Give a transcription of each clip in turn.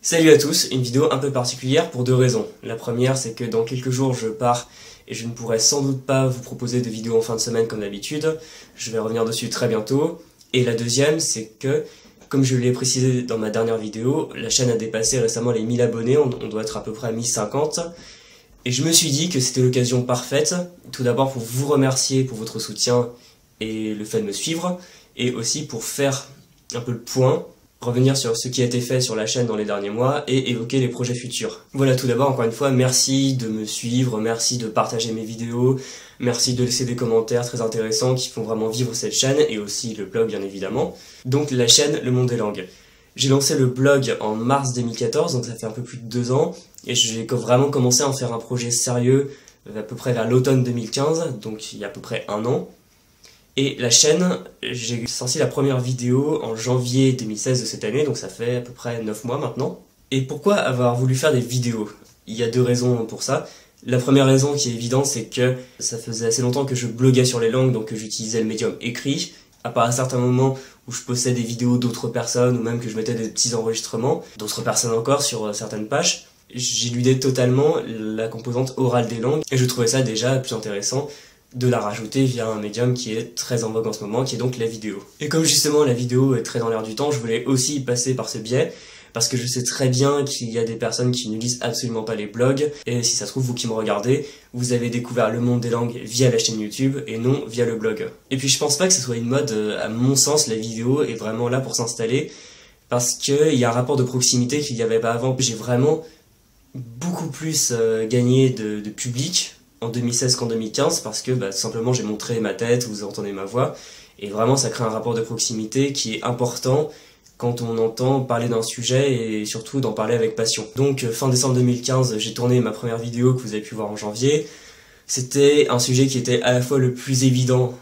Salut à tous, une vidéo un peu particulière pour deux raisons. La première, c'est que dans quelques jours je pars et je ne pourrai sans doute pas vous proposer de vidéos en fin de semaine comme d'habitude. Je vais revenir dessus très bientôt. Et la deuxième, c'est que, comme je l'ai précisé dans ma dernière vidéo, la chaîne a dépassé récemment les 1000 abonnés, on doit être à peu près à 1050. Et je me suis dit que c'était l'occasion parfaite, tout d'abord pour vous remercier pour votre soutien et le fait de me suivre, et aussi pour faire un peu le point, revenir sur ce qui a été fait sur la chaîne dans les derniers mois et évoquer les projets futurs. Voilà, tout d'abord, encore une fois, merci de me suivre, merci de partager mes vidéos, merci de laisser des commentaires très intéressants qui font vraiment vivre cette chaîne et aussi le blog bien évidemment. Donc la chaîne Le Monde des Langues. J'ai lancé le blog en mars 2014, donc ça fait un peu plus de 2 ans, et j'ai vraiment commencé à en faire un projet sérieux à peu près vers l'automne 2015, donc il y a à peu près 1 an. Et la chaîne, j'ai sorti la première vidéo en janvier 2016 de cette année, donc ça fait à peu près 9 mois maintenant. Et pourquoi avoir voulu faire des vidéos? Il y a 2 raisons pour ça. La première raison qui est évidente, c'est que ça faisait assez longtemps que je bloguais sur les langues, donc que j'utilisais le médium écrit, à part à certains moments où je postais des vidéos d'autres personnes, ou même que je mettais des petits enregistrements d'autres personnes encore sur certaines pages. J'éludais totalement la composante orale des langues, et je trouvais ça déjà plus intéressant de la rajouter via un médium qui est très en vogue en ce moment, qui est donc la vidéo. Et comme justement la vidéo est très dans l'air du temps, je voulais aussi passer par ce biais, parce que je sais très bien qu'il y a des personnes qui ne lisent absolument pas les blogs, et si ça se trouve, vous qui me regardez, vous avez découvert le monde des langues via la chaîne YouTube, et non via le blog. Et puis je pense pas que ce soit une mode, à mon sens, la vidéo est vraiment là pour s'installer, parce qu'il y a un rapport de proximité qu'il n'y avait pas avant. J'ai vraiment beaucoup plus gagné de public en 2016 qu'en 2015 parce que tout simplement j'ai montré ma tête, vous entendez ma voix, et vraiment ça crée un rapport de proximité qui est important quand on entend parler d'un sujet et surtout d'en parler avec passion. Donc fin décembre 2015, j'ai tourné ma première vidéo que vous avez pu voir en janvier. C'était un sujet qui était à la fois le plus évident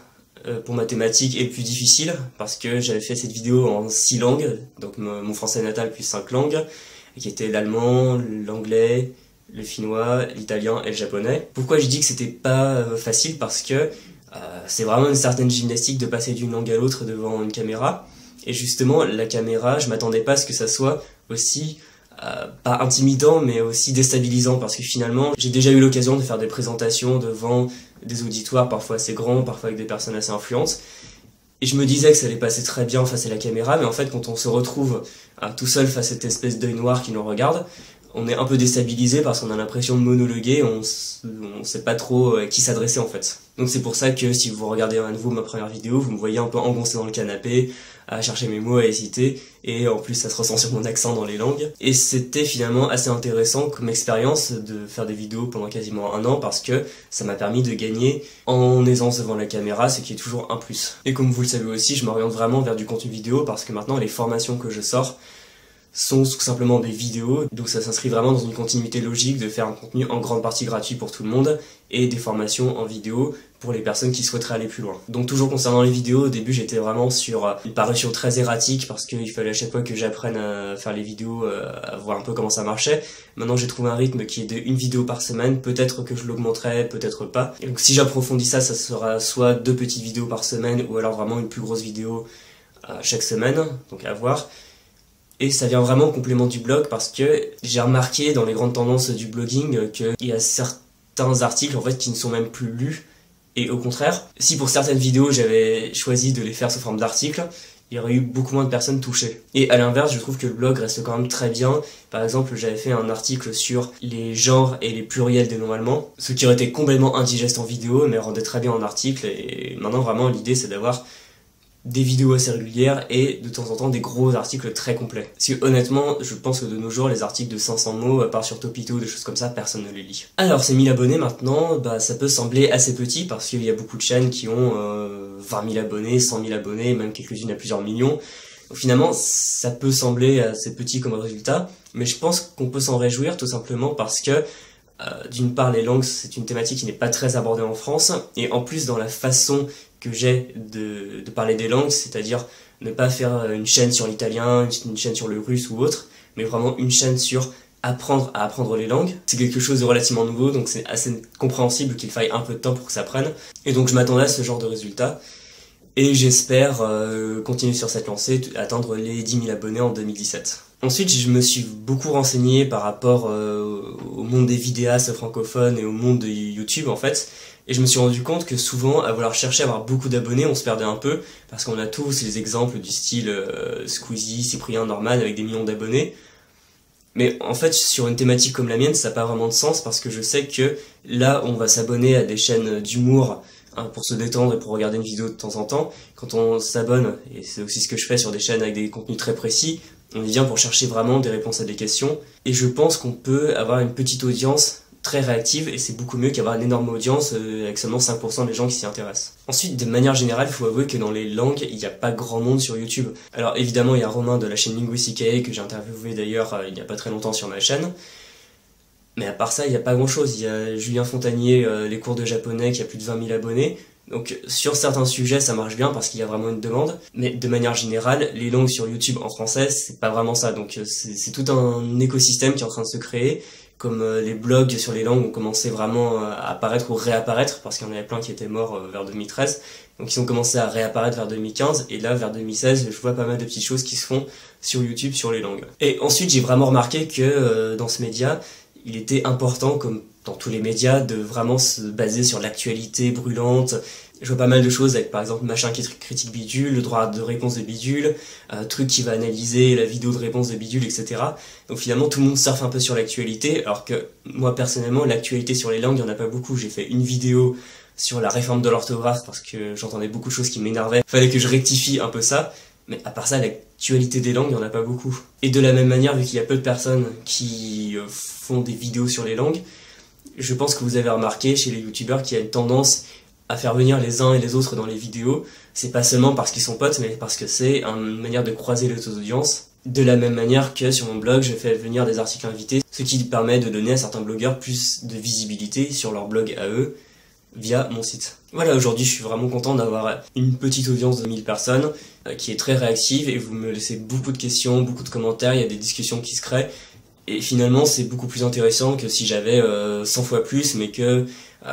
pour ma thématique et le plus difficile parce que j'avais fait cette vidéo en 6 langues, donc mon français natal plus 5 langues, qui étaient l'allemand, l'anglais, le finnois, l'italien et le japonais. Pourquoi je dis que c'était pas facile? Parce que c'est vraiment une certaine gymnastique de passer d'une langue à l'autre devant une caméra. Et justement, la caméra, je m'attendais pas à ce que ça soit aussi, pas intimidant, mais aussi déstabilisant. Parce que finalement, j'ai déjà eu l'occasion de faire des présentations devant des auditoires parfois assez grands, parfois avec des personnes assez influentes. Et je me disais que ça allait passer très bien face à la caméra, mais en fait, quand on se retrouve tout seul face à cette espèce d'œil noir qui nous regarde, on est un peu déstabilisé parce qu'on a l'impression de monologuer, on sait pas trop à qui s'adresser en fait. Donc c'est pour ça que si vous regardez à nouveau ma première vidéo, vous me voyez un peu engoncé dans le canapé, à chercher mes mots, à hésiter, et en plus ça se ressent sur mon accent dans les langues. Et c'était finalement assez intéressant comme expérience de faire des vidéos pendant quasiment 1 an parce que ça m'a permis de gagner en aisance devant la caméra, ce qui est toujours un plus. Et comme vous le savez aussi, je m'oriente vraiment vers du contenu vidéo parce que maintenant les formations que je sors sont tout simplement des vidéos, donc ça s'inscrit vraiment dans une continuité logique de faire un contenu en grande partie gratuit pour tout le monde et des formations en vidéo pour les personnes qui souhaiteraient aller plus loin. Donc toujours concernant les vidéos, au début j'étais vraiment sur une parution très erratique parce qu'il fallait à chaque fois que j'apprenne à faire les vidéos, à voir un peu comment ça marchait. Maintenant j'ai trouvé un rythme qui est de 1 vidéo par semaine, peut-être que je l'augmenterai, peut-être pas. Et donc si j'approfondis ça, ça sera soit 2 petites vidéos par semaine ou alors vraiment une plus grosse vidéo chaque semaine, donc à voir. Et ça vient vraiment en complément du blog parce que j'ai remarqué dans les grandes tendances du blogging qu'il y a certains articles en fait qui ne sont même plus lus. Et au contraire, si pour certaines vidéos j'avais choisi de les faire sous forme d'articles, il y aurait eu beaucoup moins de personnes touchées. Et à l'inverse, je trouve que le blog reste quand même très bien. Par exemple, j'avais fait un article sur les genres et les pluriels des noms allemands, ce qui aurait été complètement indigeste en vidéo, mais rendait très bien en article. Et maintenant, vraiment, l'idée c'est d'avoir des vidéos assez régulières et de temps en temps des gros articles très complets. Parce que honnêtement, je pense que de nos jours, les articles de 500 mots, à part sur Topito ou des choses comme ça, personne ne les lit. Alors ces 1000 abonnés maintenant, ça peut sembler assez petit parce qu'il y a beaucoup de chaînes qui ont 20 000 abonnés, 100 000 abonnés, même quelques-unes à plusieurs millions. Donc finalement, ça peut sembler assez petit comme résultat, mais je pense qu'on peut s'en réjouir tout simplement parce que d'une part, les langues, c'est une thématique qui n'est pas très abordée en France, et en plus dans la façon que j'ai de parler des langues, c'est-à-dire ne pas faire une chaîne sur l'italien, une chaîne sur le russe ou autre, mais vraiment une chaîne sur apprendre à apprendre les langues. C'est quelque chose de relativement nouveau, donc c'est assez compréhensible qu'il faille un peu de temps pour que ça prenne, et donc je m'attendais à ce genre de résultat. Et j'espère continuer sur cette lancée, atteindre les 10 000 abonnés en 2017. Ensuite, je me suis beaucoup renseigné par rapport au monde des vidéastes francophones et au monde de YouTube en fait. Et je me suis rendu compte que souvent, à vouloir chercher à avoir beaucoup d'abonnés, on se perdait un peu, parce qu'on a tous les exemples du style Squeezie, Cyprien, Norman avec des millions d'abonnés. Mais en fait, sur une thématique comme la mienne, ça n'a pas vraiment de sens, parce que je sais que là, on va s'abonner à des chaînes d'humour pour se détendre et pour regarder une vidéo de temps en temps. Quand on s'abonne, et c'est aussi ce que je fais sur des chaînes avec des contenus très précis, on y vient pour chercher vraiment des réponses à des questions. Et je pense qu'on peut avoir une petite audience très réactive, et c'est beaucoup mieux qu'avoir une énorme audience avec seulement 5% des gens qui s'y intéressent. Ensuite, de manière générale, il faut avouer que dans les langues, il n'y a pas grand monde sur YouTube. Alors évidemment, il y a Romain de la chaîne Linguistica que j'ai interviewé d'ailleurs il n'y a pas très longtemps sur ma chaîne. Mais à part ça, il n'y a pas grand chose. Il y a Julien Fontanier, les cours de japonais, qui a plus de 20 000 abonnés. Donc sur certains sujets, ça marche bien parce qu'il y a vraiment une demande. Mais de manière générale, les langues sur YouTube en français, c'est pas vraiment ça. Donc c'est tout un écosystème qui est en train de se créer. Comme les blogs sur les langues ont commencé vraiment à apparaître ou réapparaître, parce qu'il y en avait plein qui étaient morts vers 2013, donc ils ont commencé à réapparaître vers 2015, et là vers 2016 je vois pas mal de petites choses qui se font sur YouTube sur les langues. Et ensuite j'ai vraiment remarqué que dans ce média, il était important, comme dans tous les médias, de vraiment se baser sur l'actualité brûlante. Je vois pas mal de choses avec par exemple machin qui critique Bidule, le droit de réponse de Bidule, truc qui va analyser la vidéo de réponse de Bidule, etc. Donc finalement tout le monde surfe un peu sur l'actualité, alors que moi personnellement l'actualité sur les langues, il n'y en a pas beaucoup. J'ai fait une vidéo sur la réforme de l'orthographe parce que j'entendais beaucoup de choses qui m'énervaient. Fallait que je rectifie un peu ça, mais à part ça l'actualité des langues, il n'y en a pas beaucoup. Et de la même manière, vu qu'il y a peu de personnes qui font des vidéos sur les langues, je pense que vous avez remarqué chez les youtubeurs qu'il y a une tendance à faire venir les uns et les autres dans les vidéos. C'est pas seulement parce qu'ils sont potes, mais parce que c'est une manière de croiser les taux d'audience. De la même manière que sur mon blog, je fais venir des articles invités, ce qui permet de donner à certains blogueurs plus de visibilité sur leur blog à eux, via mon site. Voilà, aujourd'hui je suis vraiment content d'avoir une petite audience de 1000 personnes qui est très réactive, et vous me laissez beaucoup de questions, beaucoup de commentaires, il y a des discussions qui se créent. Et finalement, c'est beaucoup plus intéressant que si j'avais 100 fois plus, mais que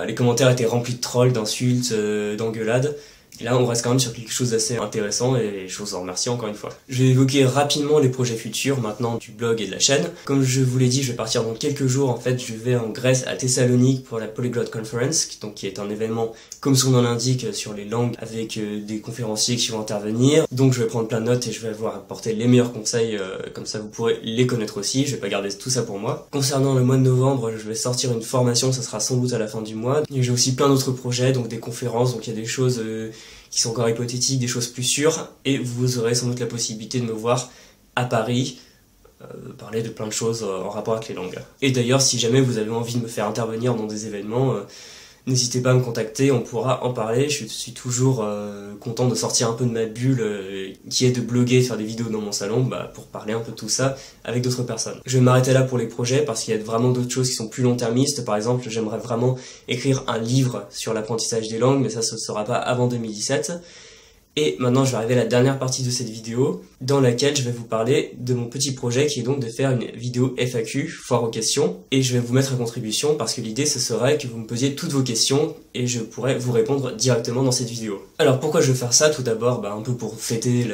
les commentaires étaient remplis de trolls, d'insultes, d'engueulades. Et là, on reste quand même sur quelque chose d'assez intéressant, et je vous en remercie encore une fois. Je vais évoquer rapidement les projets futurs maintenant du blog et de la chaîne. Comme je vous l'ai dit, je vais partir dans quelques jours. En fait, je vais en Grèce, à Thessalonique, pour la Polyglot Conference, qui est un événement, comme son nom l'indique, sur les langues, avec des conférenciers qui vont intervenir. Donc je vais prendre plein de notes et je vais avoir apporté les meilleurs conseils, comme ça vous pourrez les connaître aussi. Je vais pas garder tout ça pour moi. Concernant le mois de novembre, je vais sortir une formation, ça sera sans doute à la fin du mois. J'ai aussi plein d'autres projets, donc des conférences, donc il y a des choses qui sont encore hypothétiques, des choses plus sûres, et vous aurez sans doute la possibilité de me voir à Paris parler de plein de choses en rapport avec les langues. Et d'ailleurs, si jamais vous avez envie de me faire intervenir dans des événements, n'hésitez pas à me contacter, on pourra en parler. Je suis toujours content de sortir un peu de ma bulle qui est de bloguer, faire des vidéos dans mon salon, pour parler un peu de tout ça avec d'autres personnes. Je vais m'arrêter là pour les projets parce qu'il y a vraiment d'autres choses qui sont plus long-termistes. Par exemple, j'aimerais vraiment écrire un livre sur l'apprentissage des langues, mais ça, ce ne sera pas avant 2017. Et maintenant, je vais arriver à la dernière partie de cette vidéo, dans laquelle je vais vous parler de mon petit projet, qui est donc de faire une vidéo FAQ, foire aux questions, et je vais vous mettre à contribution, parce que l'idée, ce serait que vous me posiez toutes vos questions, et je pourrais vous répondre directement dans cette vidéo. Alors, pourquoi je veux faire ça? Tout d'abord, un peu pour fêter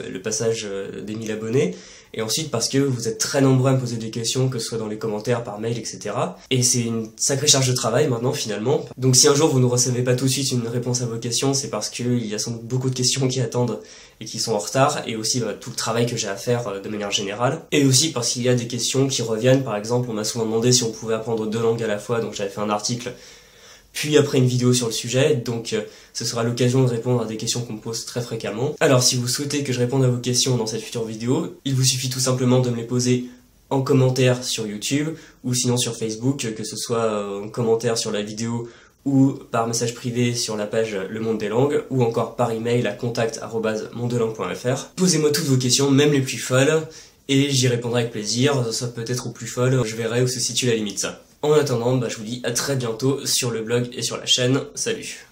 le passage des 1000 abonnés, et ensuite parce que vous êtes très nombreux à me poser des questions, que ce soit dans les commentaires, par mail, etc. Et c'est une sacrée charge de travail maintenant finalement. Donc si un jour vous ne recevez pas tout de suite une réponse à vos questions, c'est parce qu'il y a sans doute beaucoup de questions qui attendent et qui sont en retard, et aussi tout le travail que j'ai à faire de manière générale. Et aussi parce qu'il y a des questions qui reviennent. Par exemple, on m'a souvent demandé si on pouvait apprendre 2 langues à la fois, donc j'avais fait un article puis après une vidéo sur le sujet, donc ce sera l'occasion de répondre à des questions qu'on me pose très fréquemment. Alors si vous souhaitez que je réponde à vos questions dans cette future vidéo, il vous suffit tout simplement de me les poser en commentaire sur YouTube, ou sinon sur Facebook, que ce soit en commentaire sur la vidéo ou par message privé sur la page Le Monde des Langues, ou encore par email à contact@mondelangue.fr. Posez-moi toutes vos questions, même les plus folles, et j'y répondrai avec plaisir. Ça peut être aux plus folles, je verrai où se situe la limite. En attendant, je vous dis à très bientôt sur le blog et sur la chaîne. Salut!